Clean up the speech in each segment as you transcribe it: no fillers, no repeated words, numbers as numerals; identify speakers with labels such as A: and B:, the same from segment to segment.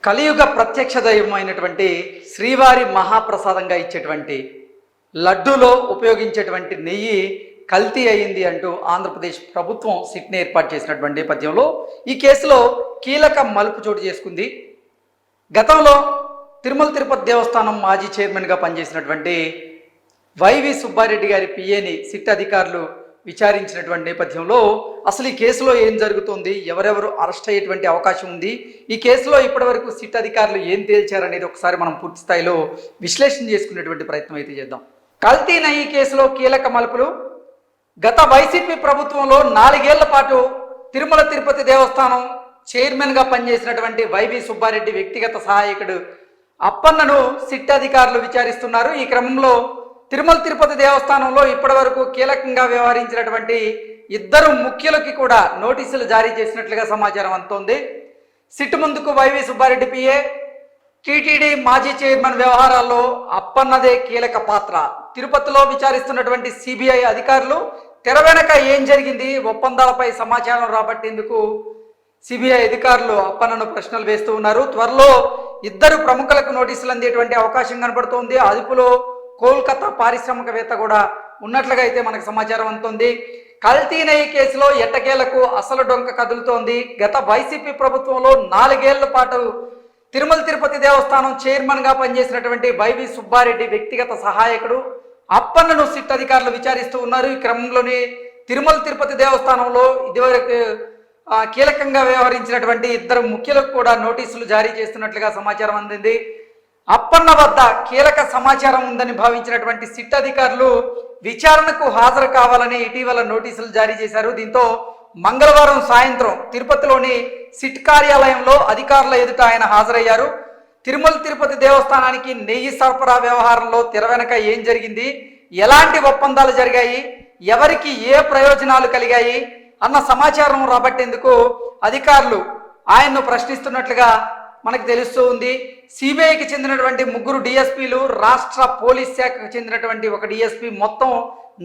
A: కలియుగ ప్రత్యక్ష దైవమైనటువంటి శ్రీవారి మహాప్రసాదంగా ఇచ్చేటువంటి లడ్డూలో ఉపయోగించేటువంటి నెయ్యి కల్తీ అయింది అంటూ ఆంధ్రప్రదేశ్ ప్రభుత్వం సిట్ని ఏర్పాటు చేసినటువంటి నేపథ్యంలో ఈ కేసులో కీలక మలుపు చోటు చేసుకుంది. గతంలో తిరుమల తిరుపతి దేవస్థానం మాజీ చైర్మన్గా పనిచేసినటువంటి వైవి సుబ్బారెడ్డి గారి పిఏని సిట్ అధికారులు విచారించినటువంటి నేపథ్యంలో అసలు ఈ కేసులో ఏం జరుగుతుంది, ఎవరెవరు అరెస్ట్ అయ్యేటువంటి అవకాశం ఉంది, ఈ కేసులో ఇప్పటివరకు సిట్ అధికారులు ఏం తేల్చారనేది ఒకసారి మనం పూర్తి స్థాయిలో విశ్లేషణ చేసుకునేటువంటి ప్రయత్నం అయితే చేద్దాం. కల్తీ నెయ్యి కేసులో కీలక మలుపులు. గత వైసీపీ ప్రభుత్వంలో 4 ఏళ్ల పాటు తిరుమల తిరుపతి దేవస్థానం చైర్మన్గా పనిచేసినటువంటి వైవి సుబ్బారెడ్డి వ్యక్తిగత సహాయకుడు అప్పన్నను సిట్ అధికారులు విచారిస్తున్నారు. ఈ క్రమంలో తిరుమల తిరుపతి దేవస్థానంలో ఇప్పటివరకు కీలకంగా వ్యవహరించినటువంటి 2 ముఖ్యులకి కూడా నోటీసులు జారీ చేసినట్లుగా సమాచారం అందుతోంది. సిట్ ముందుకు వైవి సుబ్బారెడ్డి పిఏ, టీటీడీ మాజీ చైర్మన్ వ్యవహారాల్లో అప్పన్నదే కీలక పాత్ర. తిరుపతిలో విచారిస్తున్నటువంటి సిబిఐ అధికారులు తెర వెనక ఏం జరిగింది, ఒప్పందాలపై సమాచారం రాబట్టేందుకు సిబిఐ అధికారులు అప్పన్నను ప్రశ్నలు వేస్తూ ఉన్నారు. త్వరలో 2 ప్రముఖులకు నోటీసులు అందేటువంటి అవకాశం కనబడుతోంది. అదుపులో కోల్కతా పారిశ్రామికవేత్త కూడా ఉన్నట్లుగా అయితే మనకు సమాచారం అందుతోంది. కల్తీ నెయ్యి కేసులో ఎట్టకేలకు అసలు డొంక కదులుతోంది. గత వైసీపీ ప్రభుత్వంలో 4 ఏళ్ల పాటు తిరుమల తిరుపతి దేవస్థానం చైర్మన్గా పనిచేసినటువంటి వైవి సుబ్బారెడ్డి వ్యక్తిగత సహాయకుడు అప్పన్నను సిట్ అధికారులు విచారిస్తూ ఉన్నారు. ఈ క్రమంలోనే తిరుమల తిరుపతి దేవస్థానంలో ఇదివరకు కీలకంగా వ్యవహరించినటువంటి 2 ముఖ్యులకు కూడా నోటీసులు జారీ చేస్తున్నట్లుగా సమాచారం అందింది. అప్పన్న వద్ద కీలక సమాచారం ఉందని భావించినటువంటి సిట్ అధికారులు విచారణకు హాజరు కావాలని ఇటీవల నోటీసులు జారీ చేశారు. దీంతో మంగళవారం సాయంత్రం తిరుపతిలోని సిట్ కార్యాలయంలో అధికారుల ఎదుట ఆయన హాజరయ్యారు. తిరుమల తిరుపతి దేవస్థానానికి నెయ్యి సరఫరా వ్యవహారంలో తెర వెనక ఏం జరిగింది, ఎలాంటి ఒప్పందాలు జరిగాయి, ఎవరికి ఏ ప్రయోజనాలు కలిగాయి అన్న సమాచారం రాబట్టేందుకు అధికారులు ఆయన్ను ప్రశ్నిస్తున్నట్లుగా మనకు తెలుస్తూ ఉంది. సిబిఐకి చెందినటువంటి 3 డిఎస్పీలు, రాష్ట్ర పోలీస్ శాఖకు చెందినటువంటి 1 డిఎస్పీ, మొత్తం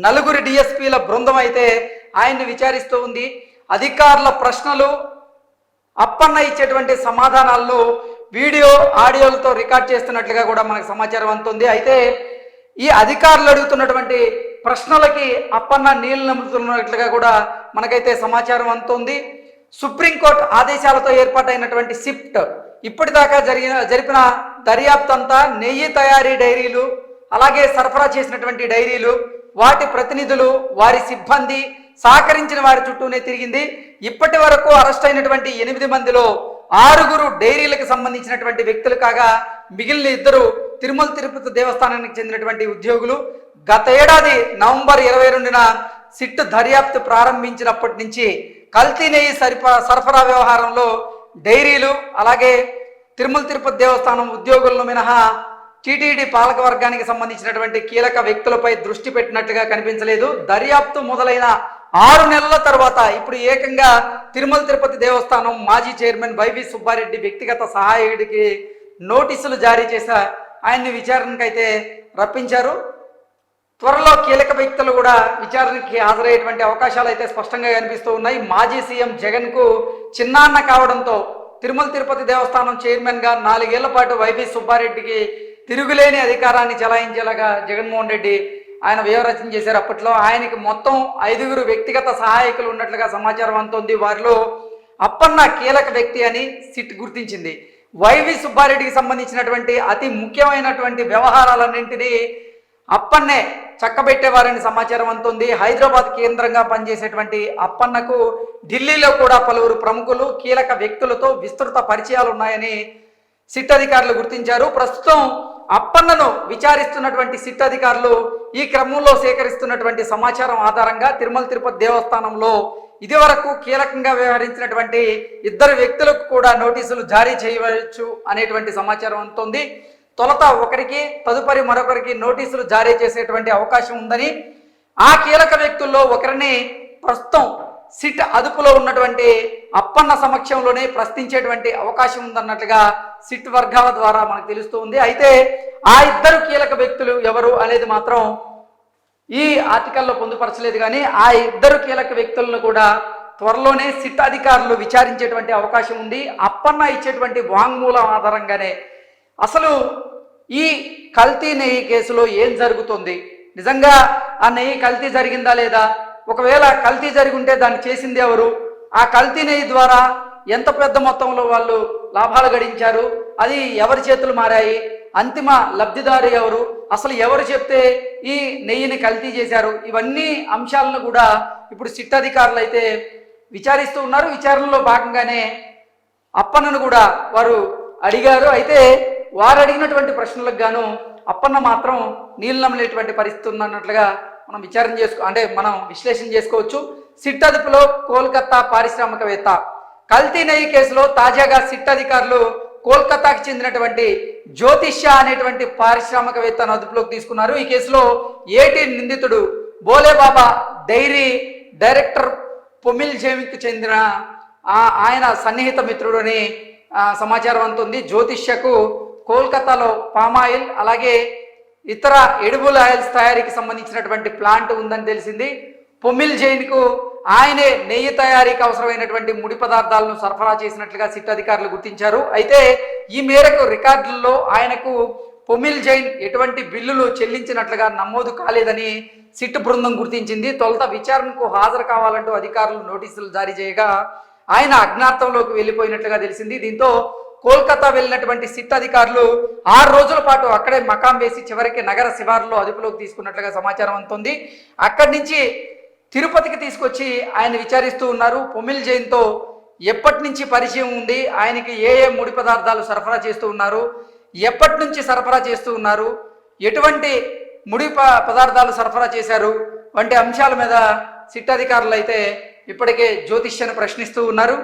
A: 4 డిఎస్పీల బృందం అయితే ఆయన్ని విచారిస్తూ ఉంది. అధికారుల ప్రశ్నలు, అప్పన్న ఇచ్చేటువంటి సమాధానాలను వీడియో ఆడియోలతో రికార్డ్ చేస్తున్నట్లుగా కూడా మనకు సమాచారం అందుతుంది. అయితే ఈ అధికారులు అడుగుతున్నటువంటి ప్రశ్నలకి అప్పన్న నీళ్లు నమ్ముతున్నట్లుగా కూడా మనకైతే సమాచారం అందుతుంది. సుప్రీంకోర్టు ఆదేశాలతో ఏర్పాటైనటువంటి సిట్ ఇప్పటిదాకా జరిపిన దర్యాప్తు అంతా నెయ్యి తయారీ డైరీలు, అలాగే సరఫరా చేసినటువంటి డైరీలు, వాటి ప్రతినిధులు, వారి సిబ్బంది, సహకరించిన వారి చుట్టూనే తిరిగింది. ఇప్పటి వరకు అరెస్ట్ అయినటువంటి 8 మందిలో 6 డైరీలకు సంబంధించినటువంటి వ్యక్తులు కాగా మిగిలిన 2 తిరుమల తిరుపతి దేవస్థానానికి చెందినటువంటి ఉద్యోగులు. గత ఏడాది నవంబర్ 22న సిట్ దర్యాప్తు ప్రారంభించినప్పటి నుంచి కల్తీ నెయ్యి సరఫరా వ్యవహారంలో డైరీలు, అలాగే తిరుమల తిరుపతి దేవస్థానం ఉద్యోగులను మినహా టీటీడీ పాలక వర్గానికి సంబంధించినటువంటి కీలక వ్యక్తులపై దృష్టి పెట్టినట్టుగా కనిపించలేదు. దర్యాప్తు మొదలైన 6 నెలల తర్వాత ఇప్పుడు ఏకంగా తిరుమల తిరుపతి దేవస్థానం మాజీ చైర్మన్ వైవి సుబ్బారెడ్డి వ్యక్తిగత సహాయకుడికి నోటీసులు జారీ చేసి ఆయన్ని విచారణకైతే రప్పించారు. త్వరలో కీలక వ్యక్తులు కూడా విచారణకి హాజరయ్యేటువంటి అవకాశాలు అయితే స్పష్టంగా కనిపిస్తూ ఉన్నాయి. మాజీ సీఎం జగన్కు చిన్నాన్న కావడంతో తిరుమల తిరుపతి దేవస్థానం చైర్మన్గా 4 ఏళ్ల పాటు వైవి సుబ్బారెడ్డికి తిరుగులేని అధికారాన్ని చెలాయించేలాగా జగన్మోహన్ రెడ్డి ఆయన వ్యూహరచన చేశారు. అప్పట్లో ఆయనకి మొత్తం 5 వ్యక్తిగత సహాయకులు ఉన్నట్లుగా సమాచారం అందుతోంది. వారిలో అప్పన్న కీలక వ్యక్తి అని సిట్ గుర్తించింది. వైవి సుబ్బారెడ్డికి సంబంధించినటువంటి అతి ముఖ్యమైనటువంటి వ్యవహారాలన్నింటినీ అప్పన్నే చక్కబెట్టేవారని సమాచారం అందుతుంది. హైదరాబాద్ కేంద్రంగా పనిచేసేటువంటి అప్పన్నకు ఢిల్లీలో కూడా పలువురు ప్రముఖులు, కీలక వ్యక్తులతో విస్తృత పరిచయాలు ఉన్నాయని సిట్ అధికారులు గుర్తించారు. ప్రస్తుతం అప్పన్నను విచారిస్తున్నటువంటి సిట్ అధికారులు ఈ క్రమంలో సేకరిస్తున్నటువంటి సమాచారం ఆధారంగా తిరుమల తిరుపతి దేవస్థానంలో ఇదివరకు కీలకంగా వ్యవహరించినటువంటి 2 వ్యక్తులకు కూడా నోటీసులు జారీ చేయవచ్చు అనేటువంటి సమాచారం అందుతోంది. తొలుత ఒకరికి, తదుపరి మరొకరికి నోటీసులు జారీ చేసేటువంటి అవకాశం ఉందని, ఆ కీలక వ్యక్తుల్లో ఒకరిని ప్రస్తుతం సిట్ అదుపులో ఉన్నటువంటి అప్పన్న సమక్షంలోనే ప్రశ్నించేటువంటి అవకాశం ఉందన్నట్లుగా సిట్ వర్గాల ద్వారా మనకు తెలుస్తూ ఉంది. అయితే ఆ 2 కీలక వ్యక్తులు ఎవరు అనేది మాత్రం ఈ ఆర్టికల్లో పొందుపరచలేదు. కానీ ఆ 2 కీలక వ్యక్తులను కూడా త్వరలోనే సిట్ అధికారులు విచారించేటువంటి అవకాశం ఉంది. అప్పన్న ఇచ్చేటువంటి వాంగ్మూలం ఆధారంగానే అసలు ఈ కల్తీ నెయ్యి కేసులో ఏం జరుగుతుంది, నిజంగా ఆ నెయ్యి కల్తీ జరిగిందా లేదా, ఒకవేళ కల్తీ జరిగి ఉంటే దాన్ని చేసింది ఎవరు, ఆ కల్తీ నెయ్యి ద్వారా ఎంత పెద్ద మొత్తంలో వాళ్ళు లాభాలు గడించారు, అది ఎవరి చేతులు మారాయి, అంతిమ లబ్ధిదారు ఎవరు, అసలు ఎవరు చెప్తే ఈ నెయ్యిని కల్తీ చేశారు, ఇవన్నీ అంశాలను కూడా ఇప్పుడు సిట్ అధికారులు అయితే విచారిస్తూ ఉన్నారు. విచారణలో భాగంగానే అప్పన్నను కూడా వారు అడిగారు. అయితే వారు అడిగినటువంటి ప్రశ్నలకు గాను అప్పన్న మాత్రం నీళ్ళు నమ్మలేటువంటి పరిస్థితి ఉందన్నట్లుగా మనం మనం విశ్లేషణ చేసుకోవచ్చు. సిట్ అదుపులో కోల్కతా పారిశ్రామికవేత్త కల్తీ నెయ్యి కేసులో తాజాగా సిట్ అధికారులు కోల్కతాకు చెందినటువంటి జ్యోతిష్య అనేటువంటి పారిశ్రామికవేత్తను అదుపులోకి తీసుకున్నారు. ఈ కేసులో ఏటి నిందితుడు బోలేబాబా డైరీ డైరెక్టర్ పొమిల్ జేమికి చెందిన ఆయన సన్నిహిత మిత్రుడు అని సమాచారం అందుతుంది. జ్యోతిష్యకు కోల్కతాలో పామాయిల్ అలాగే ఇతర ఎడిబుల్ ఆయిల్స్ తయారీకి సంబంధించినటువంటి ప్లాంట్ ఉందని తెలిసింది. పొమిల్ జైన్కు ఆయనే నెయ్యి తయారీకి అవసరమైనటువంటి ముడి పదార్థాలను సరఫరా చేసినట్లుగా సిట్ అధికారులు గుర్తించారు. అయితే ఈ మేరకు రికార్డుల్లో ఆయనకు పొమిల్ జైన్ ఎటువంటి బిల్లులు చెల్లించినట్లుగా నమోదు కాలేదని సిట్ బృందం గుర్తించింది. తొలుత విచారణకు హాజరు కావాలంటూ అధికారులు నోటీసులు జారీ చేయగా ఆయన అజ్ఞాతంలోకి వెళ్ళిపోయినట్లుగా తెలిసింది. దీంతో కోల్కతా వెళ్ళినటువంటి సిట్ అధికారులు 6 రోజుల పాటు అక్కడే మకాం వేసి చివరికి నగర శివారులో అదుపులోకి తీసుకున్నట్లుగా సమాచారం అందుతుంది. అక్కడి నుంచి తిరుపతికి తీసుకొచ్చి ఆయన విచారిస్తూ ఉన్నారు. పొమిల్ జైన్తో ఎప్పటి నుంచి పరిచయం ఉంది, ఆయనకి ఏ ముడి పదార్థాలు సరఫరా చేస్తూ ఉన్నారు, ఎప్పటి నుంచి సరఫరా చేస్తూ ఉన్నారు, ఎటువంటి ముడి పదార్థాలు సరఫరా చేశారు వంటి అంశాల మీద సిట్ అధికారులు అయితే ఇప్పటికే జ్యోతిష్యను ప్రశ్నిస్తూ ఉన్నారు.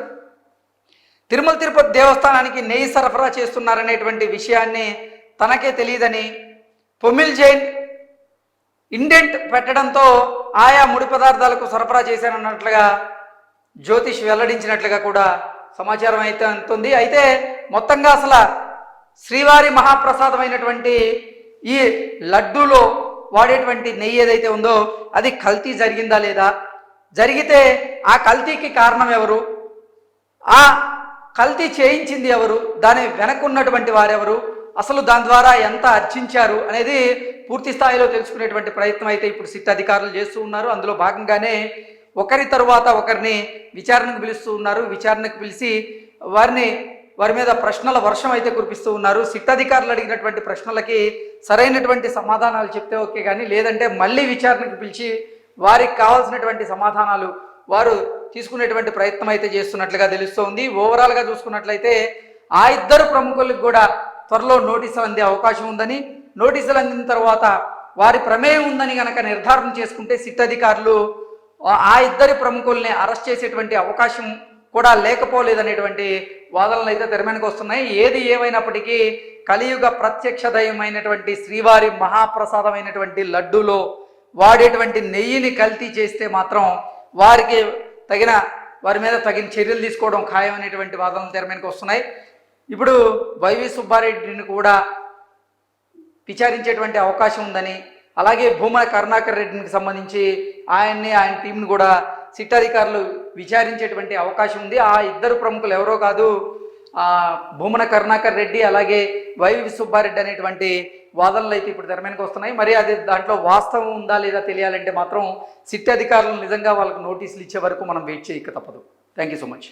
A: తిరుమల తిరుపతి దేవస్థానానికి నెయ్యి సరఫరా చేస్తున్నారనేటువంటి విషయాన్ని తనకే తెలియదని పొమిల్ జైన్ ఇండెంట్ పెట్టడంతో ఆయా ముడి పదార్థాలకు సరఫరా చేశానన్నట్లుగా జ్యోతిష్ వెల్లడించినట్లుగా కూడా సమాచారం అయితే అందుతుంది. అయితే మొత్తంగా అసలు శ్రీవారి మహాప్రసాదమైనటువంటి ఈ లడ్డూలో వాడేటువంటి నెయ్యి ఏదైతే ఉందో అది కల్తీ జరిగిందా లేదా, జరిగితే ఆ కల్తీకి కారణం ఎవరు, ఆ కల్తీ చేయించింది ఎవరు, దాని వెనకున్నటువంటి వారెవరు, అసలు దాని ద్వారా ఎంత అర్చించారు అనేది పూర్తి స్థాయిలో తెలుసుకునేటువంటి ప్రయత్నం అయితే ఇప్పుడు సిట్ అధికారులు చేస్తూ ఉన్నారు. అందులో భాగంగానే ఒకరి తరువాత ఒకరిని విచారణకు పిలుస్తూ ఉన్నారు. విచారణకు పిలిచి వారి మీద ప్రశ్నల వర్షం అయితే కురిపిస్తూ ఉన్నారు. సిట్ అధికారులు అడిగినటువంటి ప్రశ్నలకి సరైనటువంటి సమాధానాలు చెప్తే ఓకే, కానీ లేదంటే మళ్ళీ విచారణకు పిలిచి వారికి కావాల్సినటువంటి సమాధానాలు వారు తీసుకునేటువంటి ప్రయత్నం అయితే చేస్తున్నట్లుగా తెలుస్తోంది. ఓవరాల్గా చూసుకున్నట్లయితే ఆ ఇద్దరు ప్రముఖులకు కూడా త్వరలో నోటీసులు అందే అవకాశం ఉందని, నోటీసులు అందిన తర్వాత వారి ప్రమేయం ఉందని కనుక నిర్ధారణ చేసుకుంటే సిట్ అధికారులు ఆ ఇద్దరి ప్రముఖుల్ని అరెస్ట్ చేసేటువంటి అవకాశం కూడా లేకపోలేదనేటువంటి వాదనలు అయితే తెరమీదకు వస్తున్నాయి. ఏది ఏమైనప్పటికీ కలియుగ ప్రత్యక్ష దైవమైనటువంటి శ్రీవారి మహాప్రసాదమైనటువంటి లడ్డూలో వాడేటువంటి నెయ్యిని కల్తీ చేస్తే మాత్రం వారి మీద తగిన చర్యలు తీసుకోవడం ఖాయం అనేటువంటి వాదనలు తెరమీదకు వస్తున్నాయి. ఇప్పుడు వైవి సుబ్బారెడ్డిని కూడా విచారించేటువంటి అవకాశం ఉందని, అలాగే భూమన కరుణాకర్ రెడ్డికి సంబంధించి ఆయన టీంను కూడా సిట్ అధికారులు విచారించేటువంటి అవకాశం ఉంది. ఆ ఇద్దరు ప్రముఖులు ఎవరో కాదు, భూమన కరుణాకర్ రెడ్డి అలాగే వైవి సుబ్బారెడ్డి అనేటువంటి వాదనలు అయితే ఇప్పుడు తెరమీదకు వస్తున్నాయి. మరి అది దాంట్లో వాస్తవం ఉందా లేదా తెలియాలంటే మాత్రం సిట్ అధికారులు నిజంగా వాళ్ళకు నోటీసులు ఇచ్చే వరకు మనం వెయిట్ చేయక తప్పదు. Thank you so much.